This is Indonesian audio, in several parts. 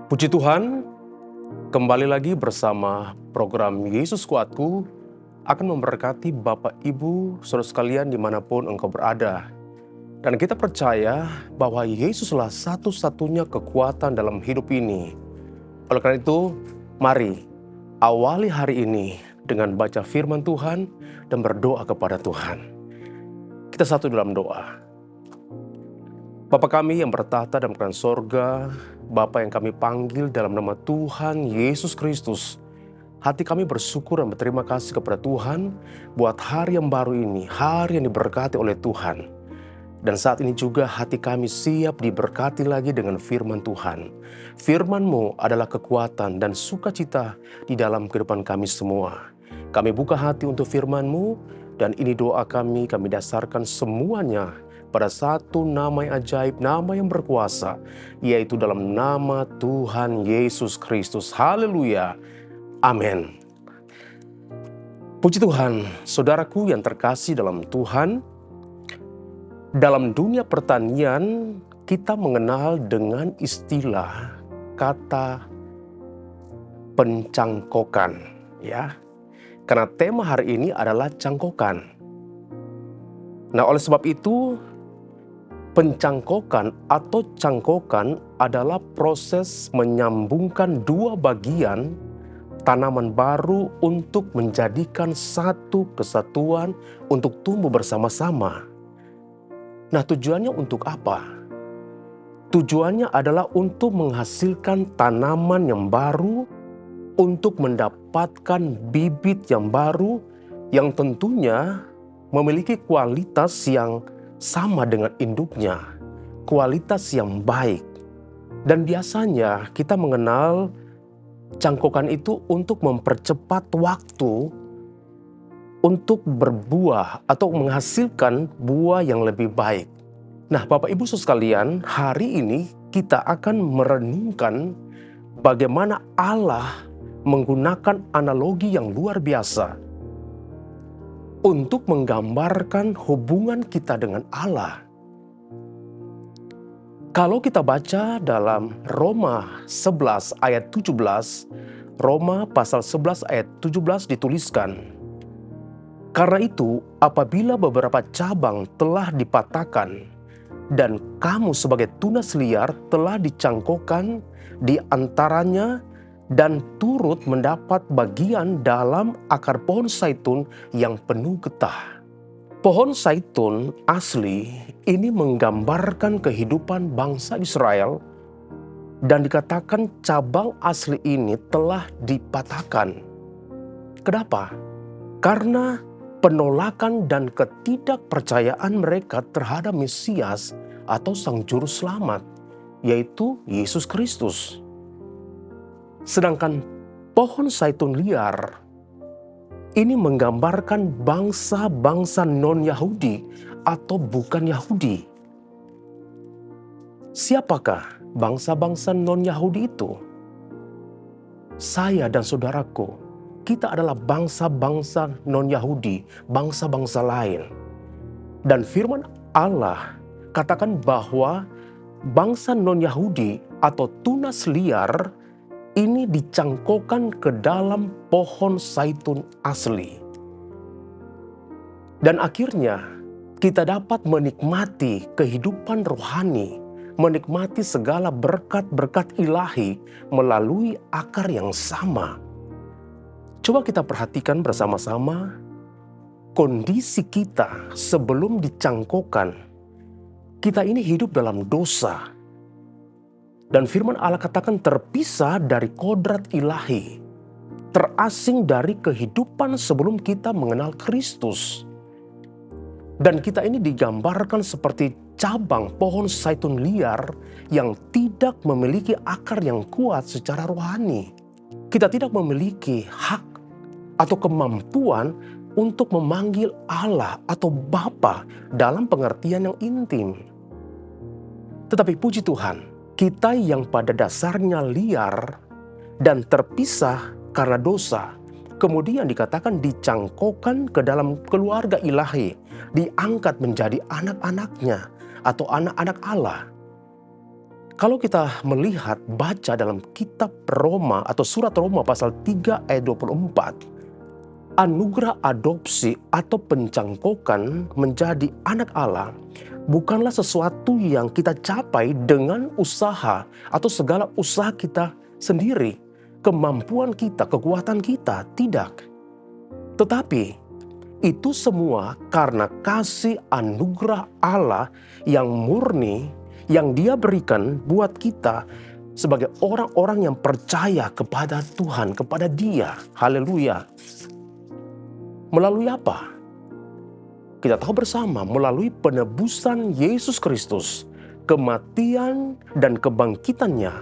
Puji Tuhan, kembali lagi bersama program Yesus Kuatku akan memberkati Bapak Ibu saudara sekalian dimanapun engkau berada. Dan kita percaya bahwa Yesuslah satu-satunya kekuatan dalam hidup ini. Oleh karena itu, mari awali hari ini dengan baca firman Tuhan dan berdoa kepada Tuhan. Kita satu dalam doa. Bapa kami yang bertahta dalam kerajaan sorga, Bapa yang kami panggil dalam nama Tuhan Yesus Kristus, hati kami bersyukur dan berterima kasih kepada Tuhan buat hari yang baru ini, hari yang diberkati oleh Tuhan. Dan saat ini juga hati kami siap diberkati lagi dengan firman Tuhan. Firman-Mu adalah kekuatan dan sukacita di dalam kehidupan kami semua. Kami buka hati untuk firman-Mu, dan ini doa kami dasarkan semuanya pada satu nama yang ajaib, nama yang berkuasa, yaitu dalam nama Tuhan Yesus Kristus. Haleluya. Amin. Puji Tuhan, saudaraku yang terkasih dalam Tuhan, dalam dunia pertanian kita mengenal dengan istilah kata pencangkokan, ya. Karena tema hari ini adalah cangkokan. Nah, oleh sebab itu, pencangkokan atau cangkokan adalah proses menyambungkan dua bagian tanaman baru untuk menjadikan satu kesatuan untuk tumbuh bersama-sama. Nah, tujuannya untuk apa? Tujuannya adalah untuk menghasilkan tanaman yang baru, untuk mendapatkan bibit yang baru yang tentunya memiliki kualitas yang sama dengan induknya, kualitas yang baik. Dan biasanya kita mengenal cangkokan itu untuk mempercepat waktu untuk berbuah atau menghasilkan buah yang lebih baik. Nah, Bapak Ibu saudara sekalian, hari ini kita akan merenungkan bagaimana Allah menggunakan analogi yang luar biasa untuk menggambarkan hubungan kita dengan Allah. Kalau kita baca dalam Roma 11 ayat 17, Roma pasal 11 ayat 17 dituliskan, "Karena itu, apabila beberapa cabang telah dipatahkan, dan kamu sebagai tunas liar telah dicangkokkan di antaranya, dan turut mendapat bagian dalam akar pohon zaitun yang penuh getah." Pohon zaitun asli ini menggambarkan kehidupan bangsa Israel, dan dikatakan cabang asli ini telah dipatahkan. Kenapa? Karena penolakan dan ketidakpercayaan mereka terhadap Mesias atau Sang Juru Selamat, yaitu Yesus Kristus. Sedangkan pohon zaitun liar ini menggambarkan bangsa-bangsa non-Yahudi atau bukan Yahudi. Siapakah bangsa-bangsa non-Yahudi itu? Saya dan saudaraku, kita adalah bangsa-bangsa non-Yahudi, bangsa-bangsa lain. Dan firman Allah katakan bahwa bangsa non-Yahudi atau tunas liar ini dicangkokkan ke dalam pohon zaitun asli. Dan akhirnya kita dapat menikmati kehidupan rohani, menikmati segala berkat-berkat ilahi melalui akar yang sama. Coba kita perhatikan bersama-sama kondisi kita sebelum dicangkokkan. Kita ini hidup dalam dosa. Dan firman Allah katakan terpisah dari kodrat ilahi, terasing dari kehidupan sebelum kita mengenal Kristus. Dan kita ini digambarkan seperti cabang pohon zaitun liar yang tidak memiliki akar yang kuat secara rohani. Kita tidak memiliki hak atau kemampuan untuk memanggil Allah atau Bapa dalam pengertian yang intim. Tetapi puji Tuhan, kita yang pada dasarnya liar dan terpisah karena dosa, kemudian dikatakan dicangkokkan ke dalam keluarga ilahi, diangkat menjadi anak-anaknya atau anak-anak Allah. Kalau kita melihat baca dalam kitab Roma atau surat Roma pasal 3 ayat 24, anugerah adopsi atau pencangkokan menjadi anak Allah bukanlah sesuatu yang kita capai dengan usaha atau segala usaha kita sendiri, kemampuan kita, kekuatan kita, tidak. Tetapi itu semua karena kasih anugerah Allah yang murni yang Dia berikan buat kita sebagai orang-orang yang percaya kepada Tuhan, kepada Dia. Haleluya. Melalui apa? Kita tahu bersama, melalui penebusan Yesus Kristus, kematian dan kebangkitannya,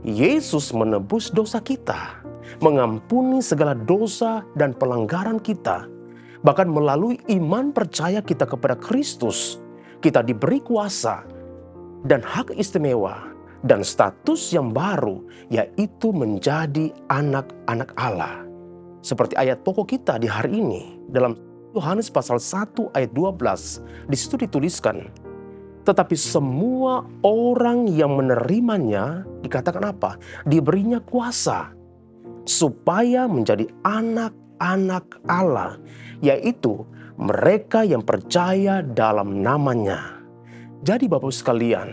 Yesus menebus dosa kita, mengampuni segala dosa dan pelanggaran kita. Bahkan melalui iman percaya kita kepada Kristus, kita diberi kuasa dan hak istimewa dan status yang baru, yaitu menjadi anak-anak Allah. Seperti ayat pokok kita di hari ini dalam Yohanes pasal 1 ayat 12, di situ dituliskan, tetapi semua orang yang menerimanya, dikatakan apa? Diberinya kuasa supaya menjadi anak-anak Allah, yaitu mereka yang percaya dalam namanya. Jadi Bapak sekalian,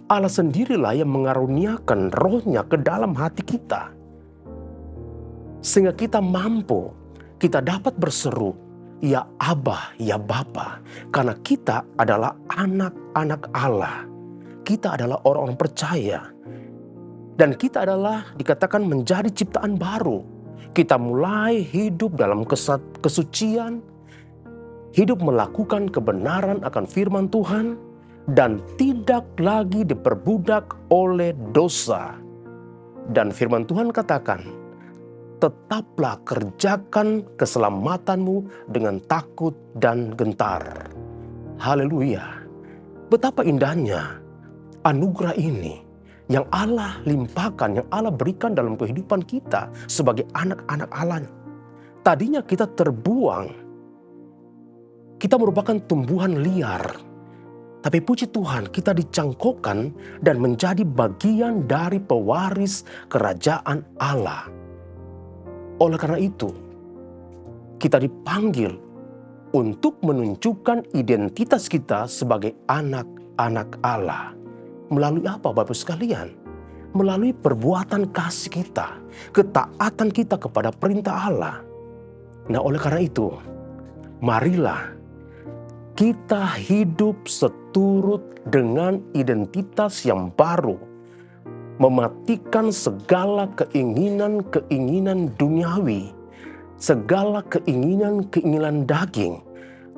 Allah sendirilah yang mengaruniakan rohnya ke dalam hati kita, sehingga kita mampu, kita dapat berseru, ya Abba, ya Bapa, karena kita adalah anak-anak Allah. Kita adalah orang-orang percaya. Dan kita adalah dikatakan menjadi ciptaan baru. Kita mulai hidup dalam kesucian, hidup melakukan kebenaran akan firman Tuhan, dan tidak lagi diperbudak oleh dosa. Dan firman Tuhan katakan, tetaplah kerjakan keselamatanmu dengan takut dan gentar. Haleluya. Betapa indahnya anugerah ini yang Allah limpahkan, yang Allah berikan dalam kehidupan kita sebagai anak-anak Allah. Tadinya kita terbuang, kita merupakan tumbuhan liar. Tapi puji Tuhan, kita dicangkokkan dan menjadi bagian dari pewaris kerajaan Allah. Oleh karena itu, kita dipanggil untuk menunjukkan identitas kita sebagai anak-anak Allah. Melalui apa Bapak sekalian? Melalui perbuatan kasih kita, ketaatan kita kepada perintah Allah. Nah, oleh karena itu, marilah kita hidup seturut dengan identitas yang baru, mematikan segala keinginan-keinginan duniawi, segala keinginan-keinginan daging,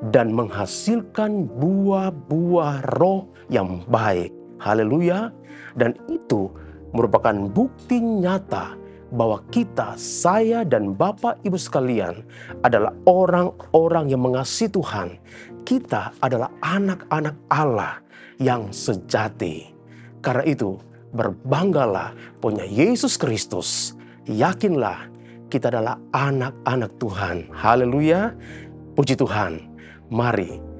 dan menghasilkan buah-buah roh yang baik. Haleluya. Dan itu merupakan bukti nyata bahwa kita, saya dan Bapak Ibu sekalian adalah orang-orang yang mengasihi Tuhan. Kita adalah anak-anak Allah yang sejati. Karena itu, berbanggalah punya Yesus Kristus. Yakinlah kita adalah anak-anak Tuhan. Haleluya. Puji Tuhan. Mari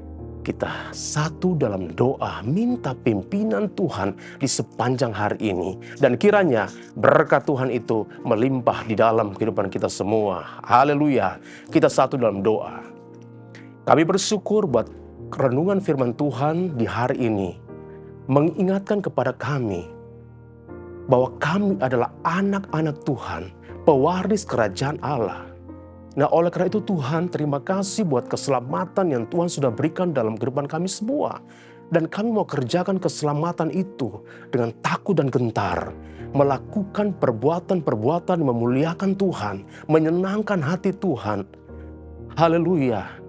kita satu dalam doa, minta pimpinan Tuhan di sepanjang hari ini. Dan kiranya berkat Tuhan itu melimpah di dalam kehidupan kita semua. Haleluya. Kita satu dalam doa. Kami bersyukur buat renungan firman Tuhan di hari ini. Mengingatkan kepada kami bahwa kami adalah anak-anak Tuhan, pewaris kerajaan Allah. Nah, oleh karena itu Tuhan, terima kasih buat keselamatan yang Tuhan sudah berikan dalam kehidupan kami semua. Dan kami mau kerjakan keselamatan itu dengan takut dan gentar. Melakukan perbuatan-perbuatan yang memuliakan Tuhan, menyenangkan hati Tuhan. Haleluya.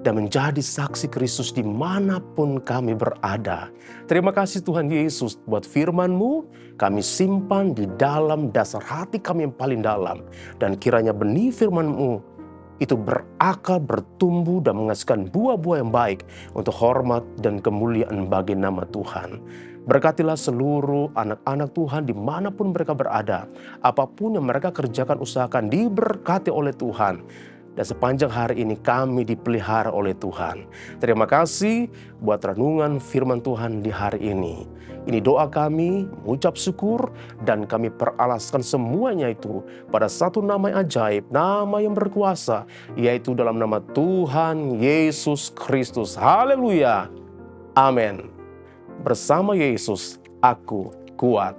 Dan menjadi saksi Kristus dimanapun kami berada. Terima kasih Tuhan Yesus buat firman-Mu, kami simpan di dalam dasar hati kami yang paling dalam. Dan kiranya benih firman-Mu itu berakar, bertumbuh dan menghasilkan buah-buah yang baik untuk hormat dan kemuliaan bagi nama Tuhan. Berkatilah seluruh anak-anak Tuhan dimanapun mereka berada. Apapun yang mereka kerjakan, usahakan, diberkati oleh Tuhan. Dan sepanjang hari ini kami dipelihara oleh Tuhan. Terima kasih buat renungan firman Tuhan di hari ini. Ini doa kami, mengucap syukur, dan kami peralaskan semuanya itu pada satu nama yang ajaib, nama yang berkuasa, yaitu dalam nama Tuhan Yesus Kristus. Haleluya. Amin. Bersama Yesus, aku kuat.